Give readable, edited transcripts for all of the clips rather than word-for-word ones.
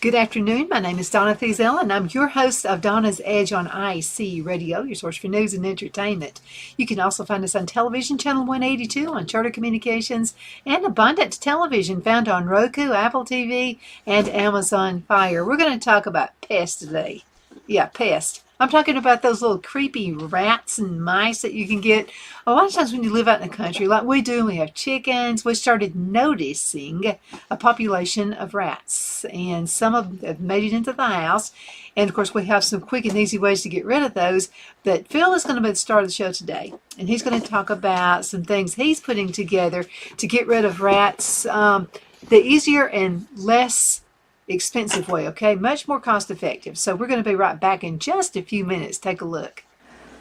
Good afternoon. My name is Donna Feazell, and I'm your host of Donna's Edge on IC Radio, your source for news and entertainment. You can also find us on television, channel 182, on Charter Communications, and Abundant Television, found on Roku, Apple TV, and Amazon Fire. We're going to talk about pests today. Yeah, pests. I'm talking about those little creepy rats and mice that you can get a lot of times when you live out in the country, like we do. We have chickens. We started noticing a population of rats, and some of them have made it into the house. And of course, we have some quick and easy ways to get rid of those. But Phil is going to be the star of the show today, and he's going to talk about some things he's putting together to get rid of rats the easier and less expensive way, okay? Much more cost effective. So we're going to be right back in just a few minutes. Take a look.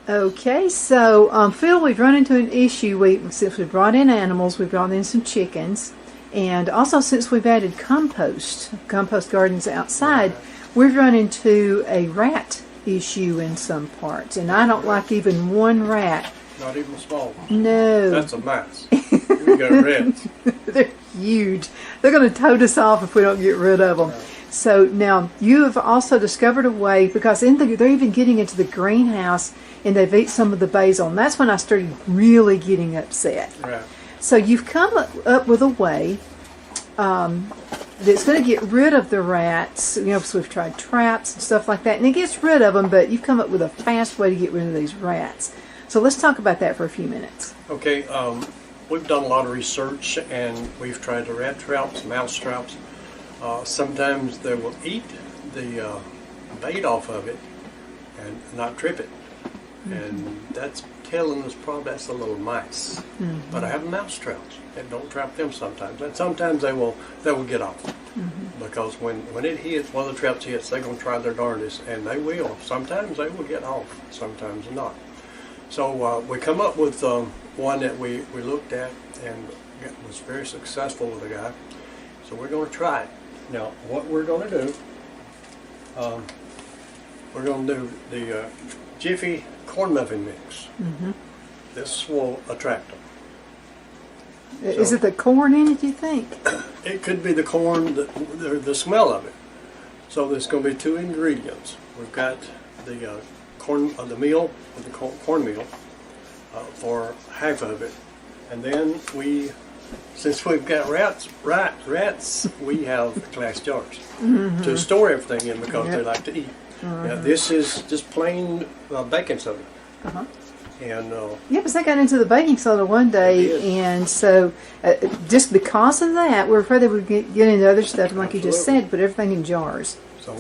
Okay, so Phil, we've run into an issue. Since we brought in animals, we brought in some chickens, and also since we've added compost gardens outside, we've run into a rat issue in some parts, and I don't like even one rat. Not even a small one? No. That's a mess. You got rats. They're huge. They're going to tote us off if we don't get rid of them. Right. So now you have also discovered a way, because they're even getting into the greenhouse and they've eaten some of the basil, and that's when I started really getting upset. Right. So you've come up with a way that's going to get rid of the rats. You know, so we've tried traps and stuff like that, and it gets rid of them, but you've come up with a fast way to get rid of these rats. So let's talk about that for a few minutes. Okay, we've done a lot of research, and we've tried the rat traps, mouse traps. Sometimes they will eat the bait off of it and not trip it. Mm-hmm. And that's telling us probably that's the little mice. Mm-hmm. But I have mouse traps, and don't trap them sometimes. And sometimes they will get off. Mm-hmm. Because when it hits, one of the traps hits, they're going to try their darndest, and they will. Sometimes they will get off, sometimes not. So we come up with one that we looked at and was very successful with a guy. So we're going to try it. Now, what we're going to do, we're going to do the Jiffy corn muffin mix. Mm-hmm. This will attract them. Is it the corn in it, you think? It could be the corn, the smell of it. So there's going to be two ingredients. We've got the corn, the meal, the cornmeal, for half of it, and then since we've got rats, we have glass jars to store everything in because they like to eat. Now this is just plain baking soda. And yeah, because I got into the baking soda one day, and so just because of that, we're afraid that we'd get into other stuff, and like you just said, put everything in jars. So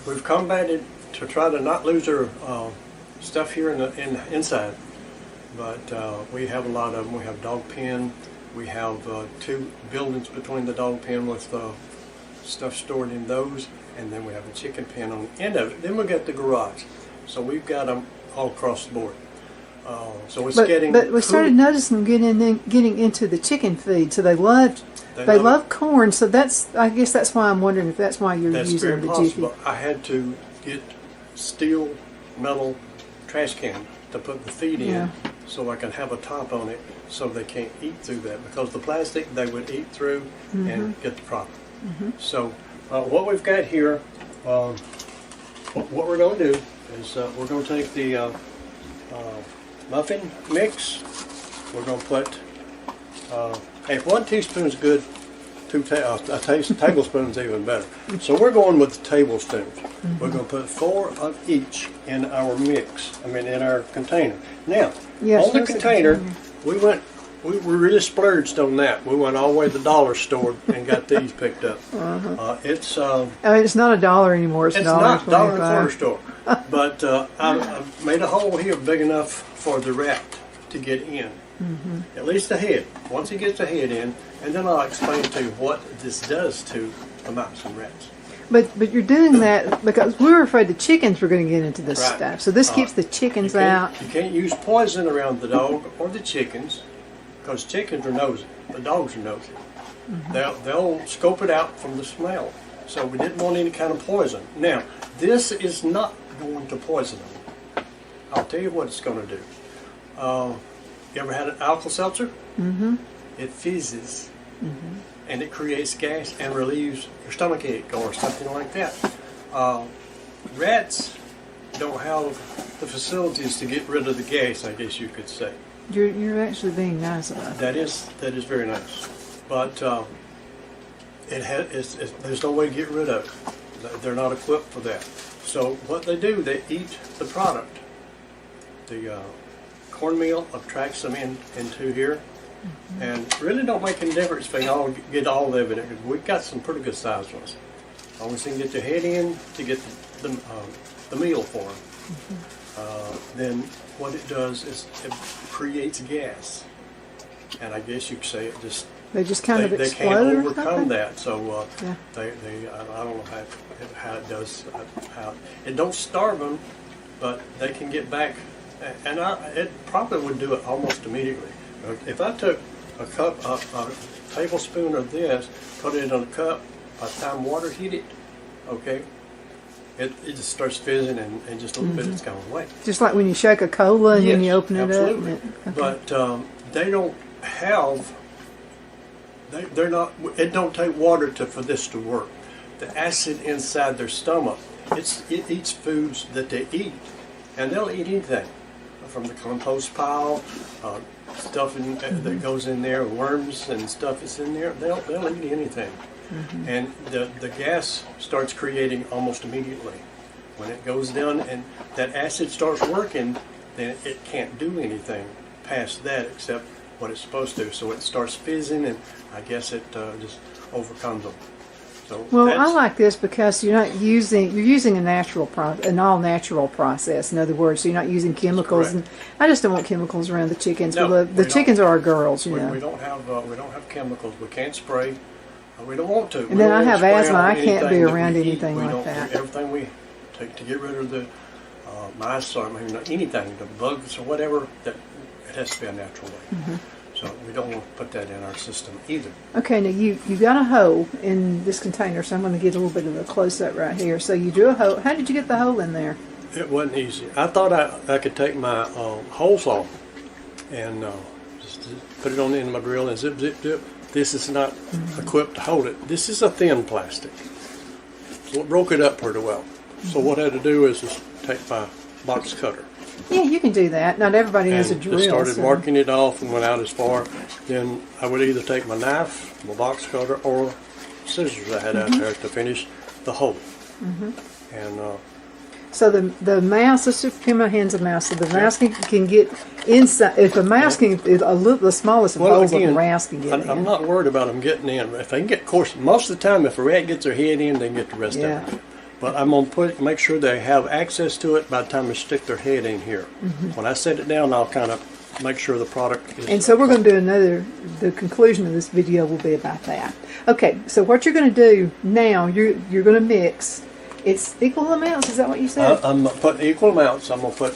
we've combated to try to not lose our stuff here inside, but we have a lot of them. We have dog pen. We have two buildings between the dog pen with stuff stored in those, and then we have a chicken pen on the end of it. Then we got the garage. So we've got them all across the board. So it's getting. But we started noticing them getting into the chicken feed. So they love corn. So I guess that's why I'm wondering if that's why you're using the Jiffy. I had to get steel metal trash can to put the feed in, so I can have a top on it so they can't eat through that, because the plastic they would eat through and get the problem. So what we've got here, what we're going to do is we're going to take the muffin mix. We're going to put, if 1 teaspoon is good, a tablespoon is even better. So we're going with the tablespoons. We're going to put 4 of each in our mix. In our container. Now, on the container, we really splurged on that. We went all the way to the dollar store and got these picked up. It's not $1 anymore. It's not $1 and a quarter store. But I made a hole here big enough for the rat to get in. At least the head. Once he gets the head in, and then I'll explain to you what this does to the mice and rats. But you're doing that because we were afraid the chickens were going to get into this stuff. So this keeps the chickens out. You can't use poison around the dog or the chickens, because chickens are nosy. The dogs are nosy. They'll scope it out from the smell. So we didn't want any kind of poison. Now, this is not going to poison them. I'll tell you what it's going to do. You ever had an Alka-Seltzer? It fizzes. and it creates gas and relieves your stomach ache or something like that. Rats don't have the facilities to get rid of the gas, I guess you could say. You're actually being nice about it. That is very nice, but there's no way to get rid of it. They're not equipped for that. So what they do, they eat the product. The cornmeal attracts them into here, and really don't make any difference if they all get all of it. We've got some pretty good sized ones. As long as they can get their head in to get the meal for them. Then what it does is it creates gas, and I guess you could say it just They just kind of they explode can't or overcome something? that. So Yeah. I don't know how it does. How it don't starve them, but they can get back, and it probably would do it almost immediately. If I took a tablespoon of this, put it in a cup, by the time water hit it, okay, it just starts fizzing, and just a little bit it's gone away. Just like when you shake a cola and then Yes, you open it absolutely. up. But they don't have. They're not. It don't take water for this to work. The acid inside their stomach, it eats foods that they eat, and they'll eat anything from the compost pile, stuff that goes in there, worms and stuff is in there. They'll eat anything, and the gas starts creating almost immediately. When it goes down and that acid starts working, then it can't do anything past that except what it's supposed to. So it starts fizzing, and I guess it just overcomes them. So Well, I like this because you're using an all natural process. In other words, you're not using chemicals. And I just don't want chemicals around the chickens. No, The chickens are our girls, you know. we don't have chemicals. We can't spray. We don't want to. And then I have asthma. I can't be around anything like that. Everything we take to get rid of the mice or anything, the bugs or whatever, that it has to be a natural way. So we don't want to put that in our system either. Okay, now you got a hole in this container, so I'm going to get a little bit of a close-up right here. So you drew a hole. How did you get the hole in there? It wasn't easy. I thought I could take my hole saw and just put it on the end of my drill and zip, zip, zip. This is not equipped to hold it. This is a thin plastic. So it broke it up pretty well. So what I had to do is just take my box cutter. Yeah, you can do that. Not everybody has a And drill. just started so- marking it off and went out as far. Then I would either take my knife, my box cutter, or scissors I had out there to finish the hole. And So the mouse, let's just give my hands a mouse. So the mouse can get inside. If a mouse can, the smallest of holes a mouse can get in. I'm not worried about them getting in. If they can get, of course, most of the time, if a rat gets their head in, they can get the rest of it. But I'm going to make sure they have access to it by the time they stick their head in here. When I set it down, I'll kind of make sure the product is... And so we're going to do the conclusion of this video will be about that. Okay, so what you're going to do now, you're going to mix. It's equal amounts, is that what you said? I'm putting equal amounts. I'm going to put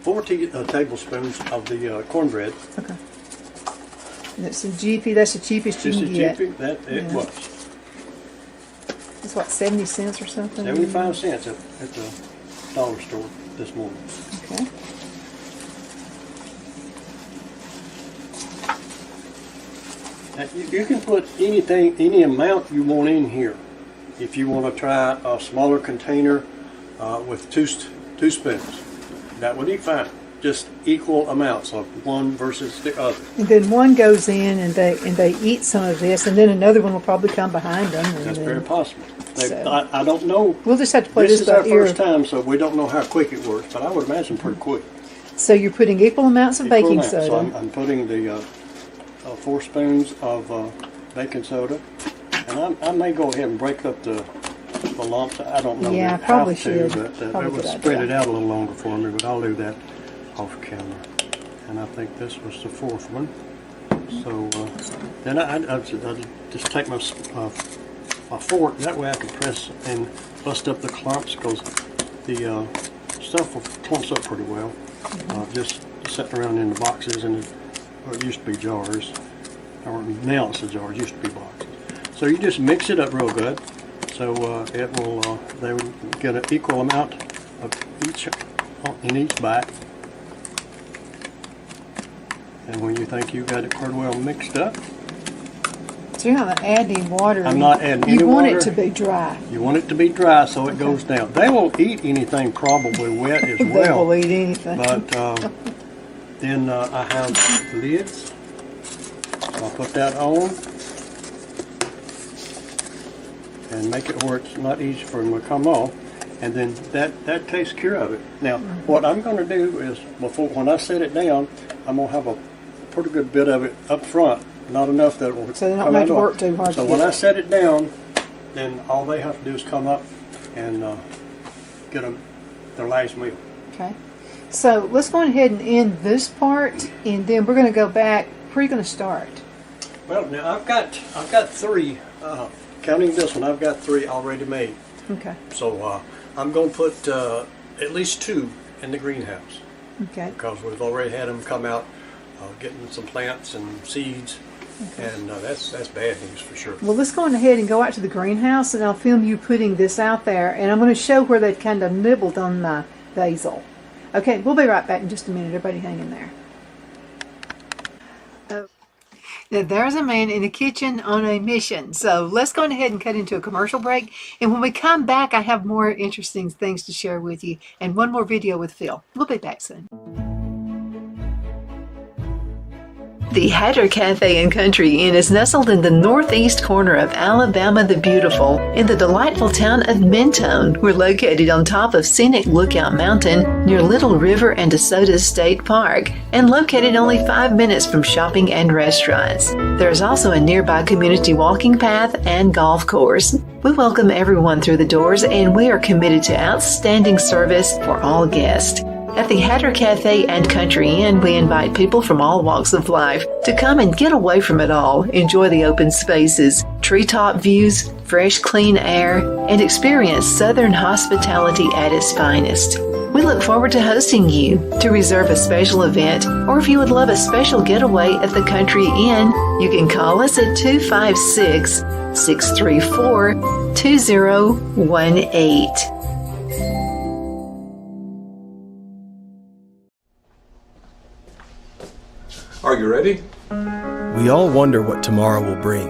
4 tablespoons of the cornbread. Okay. That's the cheapest you Just can as get. cheap that it was. It's what, 70 cents or something? 75 cents at the dollar store this morning. Okay. Now, you can put any amount you want in here. If you want to try a smaller container with two spoons, that would be fine. Just equal amounts of one versus the other. And then one goes in and they eat some of this, and then another one will probably come behind them. And That's then, very possible. So- I don't know. We'll just have to play This this is our by ear. first time, so we don't know how quick it works, but I would imagine pretty quick. So you're putting equal amounts of Equal baking amounts. soda. So I'm putting the 4 spoons of baking soda, and I may go ahead and break up the lumps. I don't know Yeah, how probably to, should. but Probably it would good spread idea. it out a little longer for me, but I'll do that off camera. And I think this was the 4th one. So then I just take my fork, that way I can press and bust up the clumps, because the stuff clumps up pretty well. Just sitting around in the boxes, and it used to be jars, or now it's the jars, used to be boxes. So you just mix it up real good, so it will, they will get an equal amount of each in each bite. And when you think you've got it pretty well mixed up, So you're not going to add any water. I'm not adding any water. You want it to be dry. You want it to be dry so it goes down. They will eat anything probably wet as well. They will eat anything. But then I have lids. I'll put that on and make it where it's not easy for them to come off. And then that takes care of it. Now, what I'm going to do is, when I set it down, I'm going to have a pretty good bit of it up front. Not enough that it will so they don't make it work too hard. So when I set it down, then all they have to do is come up and get them their last meal. Okay. So let's go ahead and end this part, and then we're going to go back. Where are you going to start? Well, now I've got 3. Counting this one, I've got 3 already made. Okay. So I'm going to put at least 2 in the greenhouse. Okay. Because we've already had them come out getting some plants and seeds. Okay. And that's bad news for sure. Well, let's go on ahead and go out to the greenhouse, and I'll film you putting this out there, and I'm going to show where they've kind of nibbled on my basil. Okay, we'll be right back in just a minute. Everybody hang in there. Now, there's a man in the kitchen on a mission. So let's go ahead and cut into a commercial break. And when we come back, I have more interesting things to share with you and one more video with Phil. We'll be back soon. The Hatter Cafe and Country Inn is nestled in the northeast corner of Alabama the Beautiful in the delightful town of Mentone. We're located on top of scenic Lookout Mountain near Little River and DeSoto State Park and located only 5 minutes from shopping and restaurants. There is also a nearby community walking path and golf course. We welcome everyone through the doors and we are committed to outstanding service for all guests. At the Hatter Cafe and Country Inn, we invite people from all walks of life to come and get away from it all, enjoy the open spaces, treetop views, fresh, clean air, and experience Southern hospitality at its finest. We look forward to hosting you. To reserve a special event, or if you would love a special getaway at the Country Inn, you can call us at 256-634-2018. Are you ready? We all wonder what tomorrow will bring,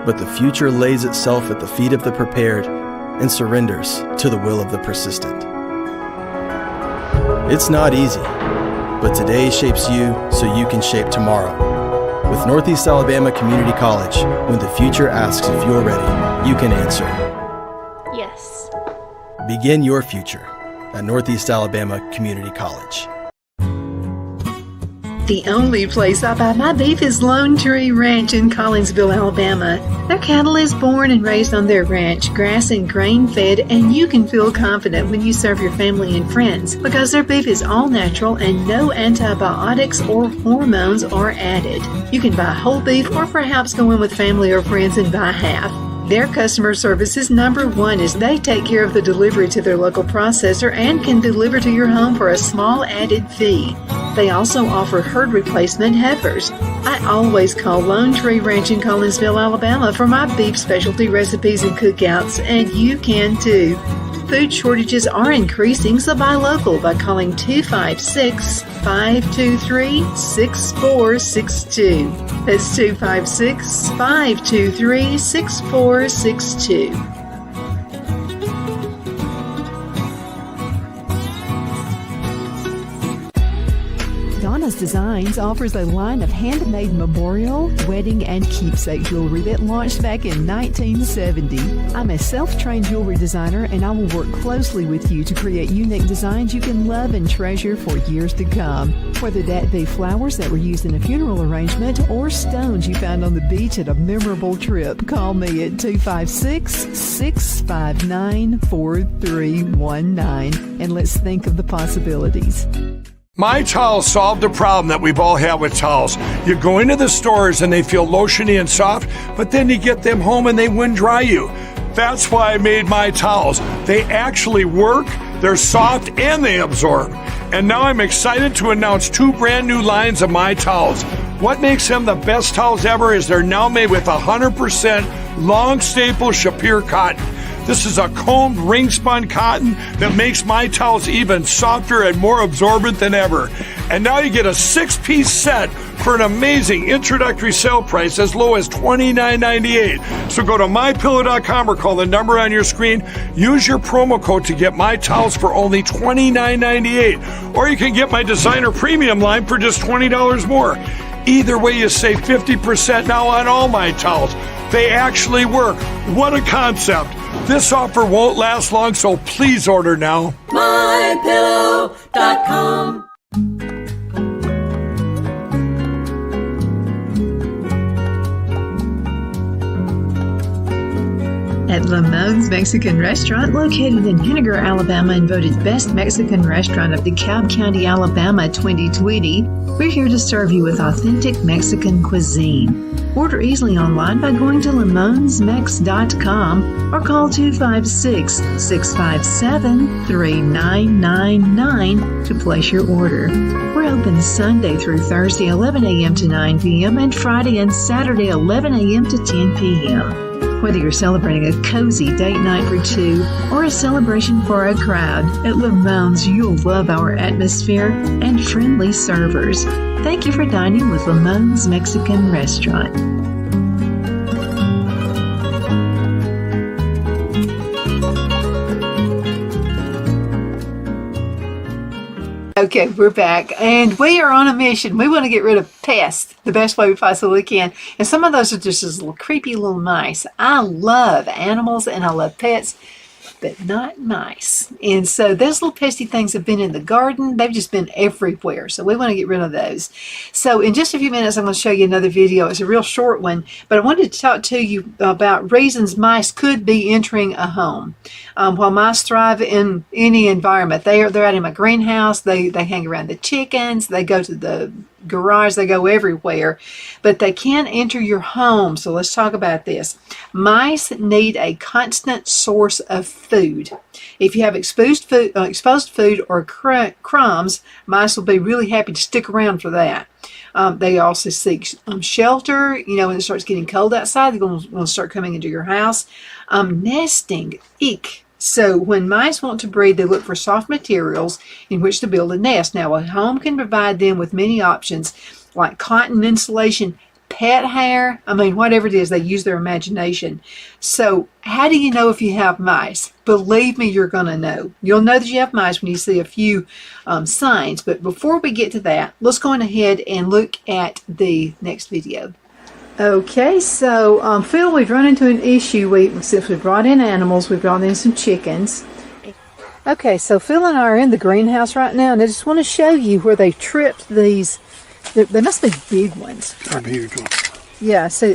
but the future lays itself at the feet of the prepared and surrenders to the will of the persistent. It's not easy, but today shapes you so you can shape tomorrow. With Northeast Alabama Community College, when the future asks if you're ready, you can answer yes. Begin your future at Northeast Alabama Community College. The only place I buy my beef is Lone Tree Ranch in Collinsville, Alabama. Their cattle is born and raised on their ranch, grass and grain fed, and you can feel confident when you serve your family and friends because their beef is all natural and no antibiotics or hormones are added. You can buy whole beef or perhaps go in with family or friends and buy half. Their customer service is #1 as they take care of the delivery to their local processor and can deliver to your home for a small added fee. They also offer herd replacement heifers. I always call Lone Tree Ranch in Collinsville, Alabama for my beef specialty recipes and cookouts, and you can too. Food shortages are increasing, so buy local by calling 256-523-6462. That's 256-523-6462. Donna's Designs offers a line of handmade memorial, wedding, and keepsake jewelry that launched back in 1970. I'm a self-trained jewelry designer, and I will work closely with you to create unique designs you can love and treasure for years to come. Whether that be flowers that were used in a funeral arrangement or stones you found on the beach at a memorable trip, call me at 256-659-4319, and let's think of the possibilities. My Towels solved a problem that we've all had with towels. You go into the stores and they feel lotiony and soft, but then you get them home and they wind dry you. That's why I made My Towels. They actually work, they're soft, and they absorb. And now I'm excited to announce 2 brand new lines of My Towels. What makes them the best towels ever is they're now made with 100% long staple Shapir cotton. This is a combed ring spun cotton that makes my towels even softer and more absorbent than ever. And now you get a 6-piece set for an amazing introductory sale price as low as $29.98. So go to mypillow.com or call the number on your screen. Use your promo code to get my towels for only $29.98. Or you can get my designer premium line for just $20 more. Either way, you save 50% now on all my towels. They actually work. What a concept. This offer won't last long, so please order now. mypillow.com. At Lamone's Mexican Restaurant, located in Henniger, Alabama, and voted Best Mexican Restaurant of DeKalb County, Alabama 2020, we're here to serve you with authentic Mexican cuisine. Order easily online by going to lamonesmex.com or call 256-657-3999 to place your order. We're open Sunday through Thursday, 11 a.m. to 9 p.m. and Friday and Saturday, 11 a.m. to 10 p.m. Whether you're celebrating a cozy date night for two or a celebration for a crowd, at Lamone's you'll love our atmosphere and friendly servers. Thank you for dining with Lamone's Mexican Restaurant. Okay, we're back, and we are on a mission. We want to get rid of pests the best way we possibly can, and some of those are just those little creepy little mice. I love animals and I love pets, but not mice. And so those little pesky things have been in the garden. They've just been everywhere. So we want to get rid of those. So in just a few minutes, I'm going to show you another video. It's a real short one, but I wanted to talk to you about reasons mice could be entering a home. While mice thrive in any environment, they're out in my greenhouse. They hang around the chickens. They go to the garage. They go everywhere, but they can enter your home. So let's talk about this. Mice need a constant source of food. If you have exposed food or crumbs, mice will be really happy to stick around for that. They also seek shelter. You know, when it starts getting cold outside, they're going to start coming into your house. Nesting, eek. So when mice want to breed, they look for soft materials in which to build a nest. Now, a home can provide them with many options like cotton insulation, pet hair. I mean, whatever it is, they use their imagination. So how do you know if you have mice? Believe me, you're going to know. You'll know that you have mice when you see a few signs. But before we get to that, let's go on ahead and look at the next video. Okay, so Phil, we've run into an issue. Since we brought in animals, we brought in some chickens. Okay, so Phil and I are in the greenhouse right now, and I just want to show you where they tripped these. They must be big ones. They're huge ones. Yeah, so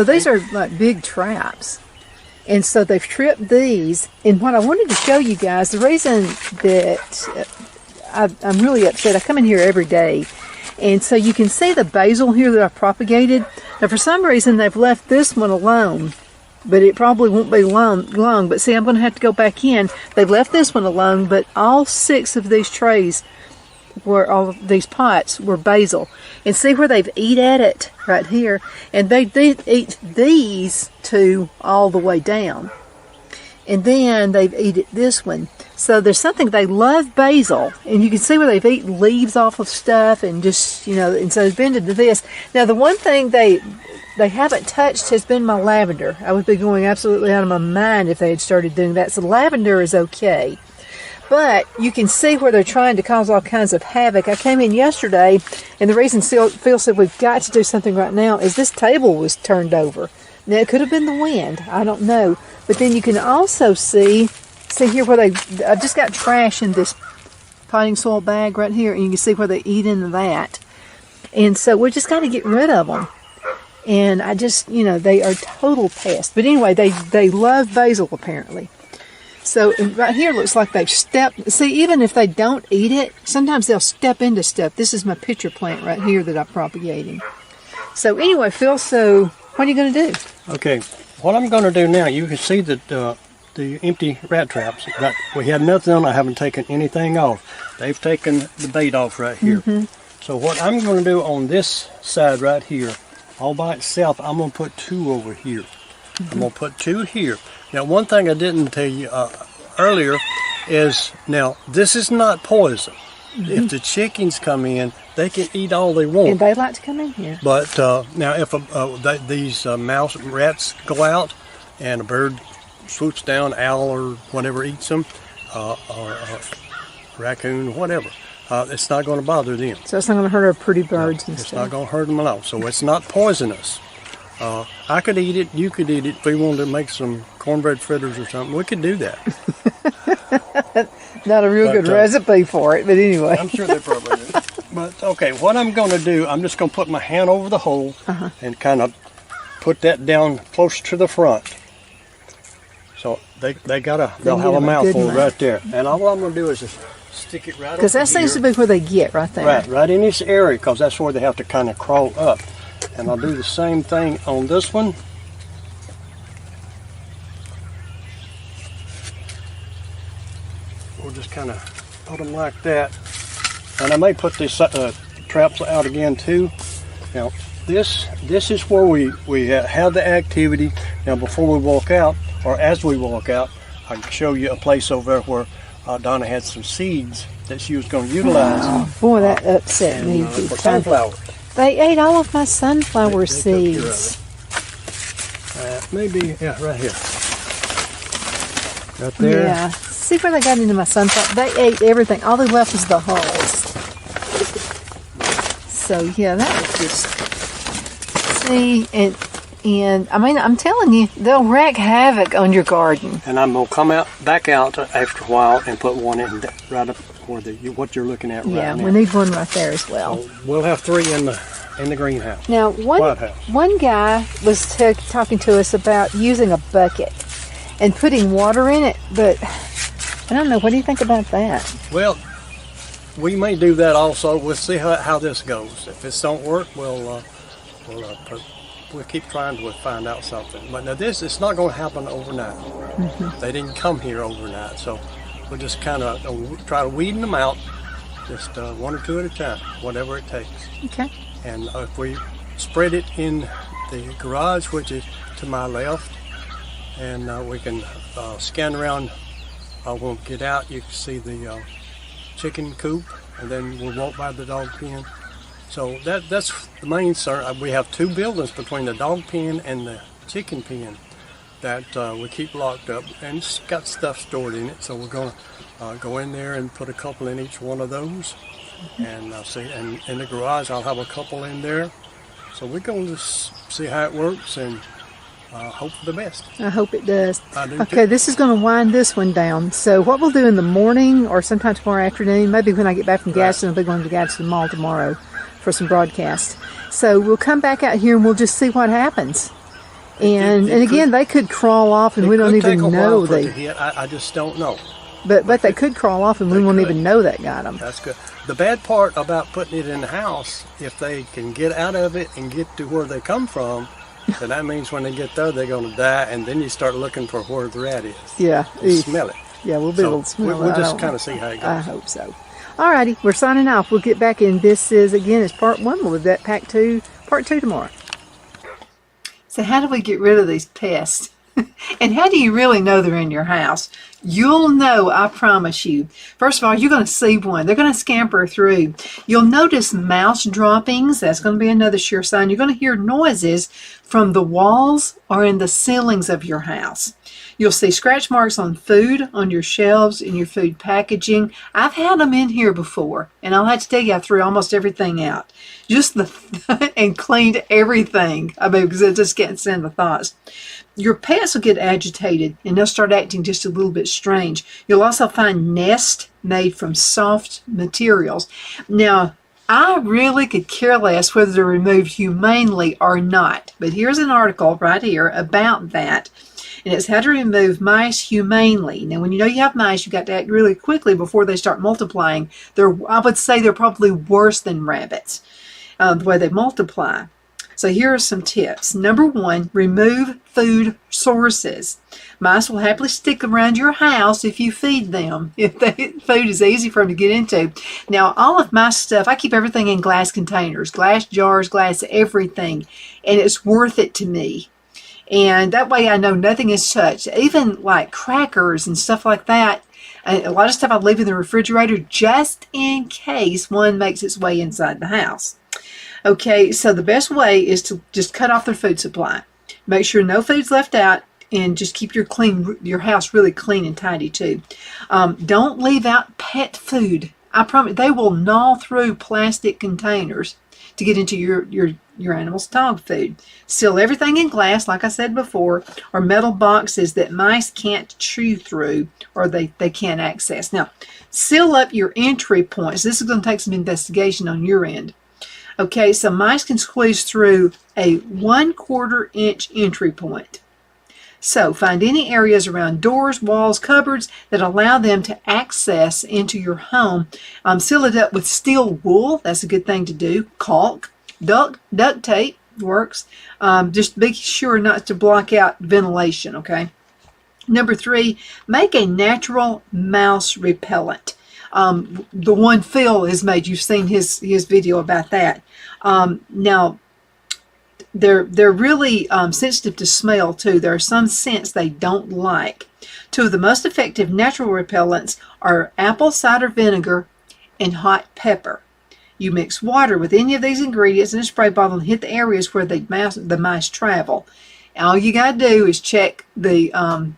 these are like big traps. And so they've tripped these. And what I wanted to show you guys, the reason that I'm really upset, I come in here every day. And so you can see the basil here that I propagated. Now, for some reason, they've left this one alone, but it probably won't be long. But see, I'm going to have to go back in. They've left this one alone, but all 6 of these trays, all of these pots, were basil. And see where they've eat at it right here. And they did eat these 2 all the way down. And then they've eaten this one. So there's something, they love basil, and you can see where they've eaten leaves off of stuff and just, you know, and so it's been to this. Now, the one thing they haven't touched has been my lavender. I would be going absolutely out of my mind if they had started doing that. So lavender is okay. But you can see where they're trying to cause all kinds of havoc. I came in yesterday, and the reason Phil said we've got to do something right now is this table was turned over. Now, it could have been the wind. I don't know. But then you can also see here where I just got trash in this potting soil bag right here, and you can see where they eat into that. And so we just got to get rid of them. And I just, you know, they are total pests. But anyway, they love basil apparently. So right here looks like they've stepped. See, even if they don't eat it, sometimes they'll step into stuff. This is my pitcher plant right here that I'm propagating. So anyway, Phil, so what are you going to do? Okay, what I'm going to do now, you can see that the empty rat traps. We had nothing on. I haven't taken anything off. They've taken the bait off right here. Mm-hmm. So what I'm going to do on this side right here, all by itself, I'm going to put 2 over here. Mm-hmm. I'm going to put 2 here. Now, one thing I didn't tell you earlier is, now, this is not poison. If the chickens come in, they can eat all they want. And they like to come in here. But now, if these mouse rats go out and a bird swoops down, owl or whatever eats them, or raccoon, whatever, it's not going to bother them. So it's not going to hurt our pretty birds and It's stuff. not going to hurt them at all. So it's not poisonous. I could eat it. You could eat it. If we wanted to make some cornbread fritters or something, we could do that. Not a real good recipe for it, but anyway. I'm sure they probably do. But okay, what I'm going to do, I'm just going to put my hand over the hole and kind of put that down closer to the front. So they'll have a mouthful right there. And all I'm going to do is just stick it right Because that seems to be where they get, right there. Right in this area, because that's where they have to kind of crawl up. And I'll do the same thing on this one. We'll just kind of put them like that. And I may put these traps out again too. Now, this is where we have the activity. Now, before we walk out, or as we walk out, I can show you a place over there where Donna had some seeds that she was going to utilize. Oh, boy, that upset me. For sunflowers. They ate all of my sunflower seeds. Maybe, right here. Right there. Yeah. See where they got into my sunflower? They ate everything. All they left was the hulls. So, yeah, that was just... See, and I mean, I'm telling you, they'll wreak havoc on your garden. And I'm going to come back out after a while and put one in right up where what you're looking at right now. Yeah, we need one right there as well. So we'll have 3 in the greenhouse. Now, House. one guy was talking to us about using a bucket and putting water in it, but I don't know. What do you think about that? Well, we may do that also. We'll see how this goes. If this don't work, we'll keep trying to find out something. But now it's not going to happen overnight. They didn't come here overnight, so we'll just kind of try to weeding them out, just 1 or 2 at a time, whatever it takes. Okay. And if we spread it in the garage, which is to my left, and we can scan around. When we get out, you can see the chicken coop, and then we'll walk by the dog pen. So that's the main concern. We have 2 buildings between the dog pen and the chicken pen that we keep locked up, and it's got stuff stored in it. So we're going to go in there and put a couple in each one of those, and and in the garage I'll have a couple in there. So we're going to see how it works and hope for the best. I hope it does. I do Okay, too. this is going to wind this one down. So what we'll do in the morning or sometime tomorrow afternoon, maybe when I get back from Gadsden, I'll be going to Gadsden Mall tomorrow for some broadcast. So we'll come back out here and we'll just see what happens. And again, they could crawl off and we don't even know they. they. I just don't know. But they could crawl off and we won't even know that got them. That's good. The bad part about putting it in the house, if they can get out of it and get to where they come from, then that means when they get there, they're going to die, and then you start looking for where the rat is. Yeah. You smell it. Yeah, we'll be able to smell it. We'll just kind of see how it goes. I hope so. All righty, we're signing off. We'll get back in. This is, again, it's part 1. We'll be back part 2 tomorrow. So how do we get rid of these pests? And how do you really know they're in your house? You'll know, I promise you. First of all, you're going to see one. They're going to scamper through. You'll notice mouse droppings. That's going to be another sure sign. You're going to hear noises from the walls or in the ceilings of your house. You'll see scratch marks on food, on your shelves, in your food packaging. I've had them in here before, and I'll have to tell you, I threw almost everything out. And cleaned everything. I mean, because I just can't stand the thoughts. Your pets will get agitated, and they'll start acting just a little bit strange. You'll also find nests made from soft materials. Now, I really could care less whether they're removed humanely or not. But here's an article right here about that. And it's how to remove mice humanely. Now, when you know you have mice, you've got to act really quickly before they start multiplying. I would say they're probably worse than rabbits, the way they multiply. So here are some tips. Number 1, remove food sources. Mice will happily stick around your house if you feed them, if the food is easy for them to get into. Now, all of my stuff, I keep everything in glass containers, glass jars, glass everything, and it's worth it to me. And that way I know nothing is touched. Even like crackers and stuff like that. A lot of stuff I leave in the refrigerator just in case one makes its way inside the house. Okay, so the best way is to just cut off their food supply. Make sure no food's left out, and just keep your house really clean and tidy too. Don't leave out pet food. I promise they will gnaw through plastic containers to get into your animal's dog food. Seal everything in glass, like I said before, or metal boxes that mice can't chew through or they can't access. Now, seal up your entry points. This is going to take some investigation on your end. Okay, so mice can squeeze through a 1/4 inch entry point. So find any areas around doors, walls, cupboards that allow them to access into your home. Seal it up with steel wool. That's a good thing to do. Caulk, duct tape works. Just be sure not to block out ventilation, okay? Number 3, make a natural mouse repellent. The one Phil has made, you've seen his video about that. Now, they're really sensitive to smell too. There are some scents they don't like. 2 of the most effective natural repellents are apple cider vinegar and hot pepper. You mix water with any of these ingredients in a spray bottle and hit the areas where the mice travel. All you got to do is check the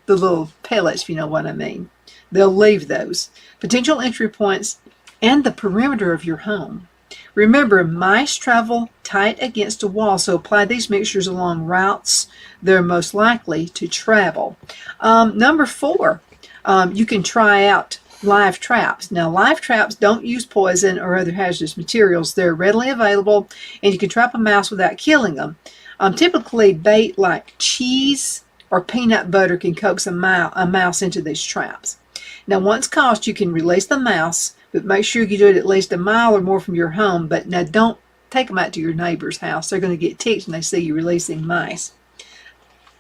little pellets, if you know what I mean. They'll leave those. Potential entry points and the perimeter of your home. Remember, mice travel tight against a wall, so apply these mixtures along routes they're most likely to travel. Number 4, you can try out live traps. Now, live traps don't use poison or other hazardous materials. They're readily available, and you can trap a mouse without killing them. Typically, bait like cheese or peanut butter can coax a mouse into these traps. Now, once caught, you can release the mouse, but make sure you do it at least a mile or more from your home. But now, don't take them out to your neighbor's house. They're going to get ticked when they see you releasing mice.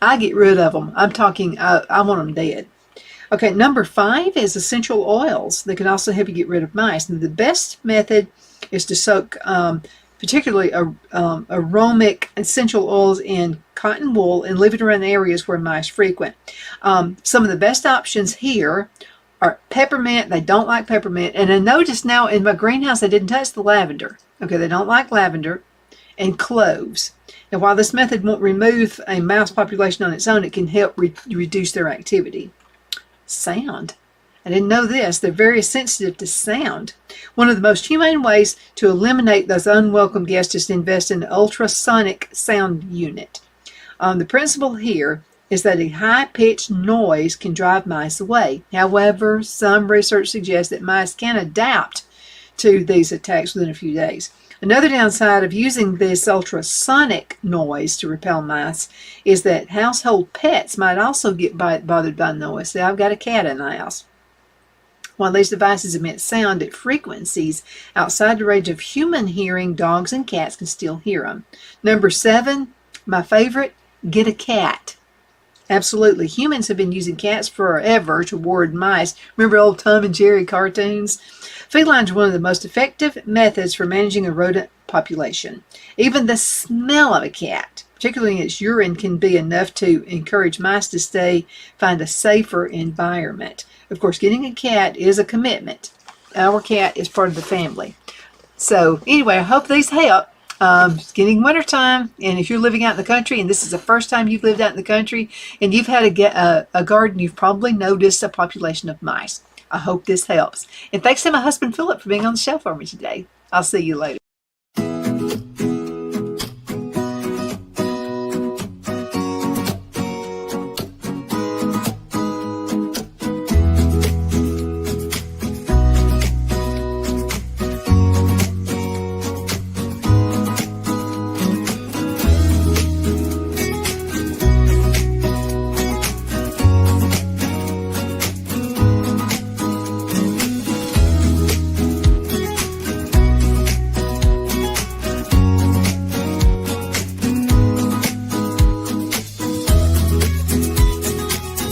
I get rid of them. I'm talking, I want them dead. Okay, number 5 is essential oils that can also help you get rid of mice. And the best method is to soak particularly aromatic essential oils in cotton wool and leave it around the areas where mice frequent. Some of the best options here are peppermint. They don't like peppermint. And I noticed now in my greenhouse, I didn't touch the lavender. Okay, they don't like lavender. And cloves. Now, while this method won't remove a mouse population on its own, it can help reduce their activity. Sound. I didn't know this. They're very sensitive to sound. One of the most humane ways to eliminate those unwelcome guests is to invest in an ultrasonic sound unit. The principle here is that a high-pitched noise can drive mice away. However, some research suggests that mice can adapt to these attacks within a few days. Another downside of using this ultrasonic noise to repel mice is that household pets might also get bothered by noise. See, I've got a cat in the house. While these devices emit sound at frequencies outside the range of human hearing, dogs and cats can still hear them. Number 7, my favorite, get a cat. Absolutely. Humans have been using cats forever to ward mice. Remember old Tom and Jerry cartoons? Felines are one of the most effective methods for managing a rodent population. Even the smell of a cat, particularly its urine, can be enough to encourage mice to find a safer environment. Of course, getting a cat is a commitment. Our cat is part of the family. So anyway, I hope these help. It's getting wintertime, and if you're living out in the country, and this is the first time you've lived out in the country, and you've had a garden, you've probably noticed a population of mice. I hope this helps. And thanks to my husband, Phillip, for being on the show for me today. I'll see you later.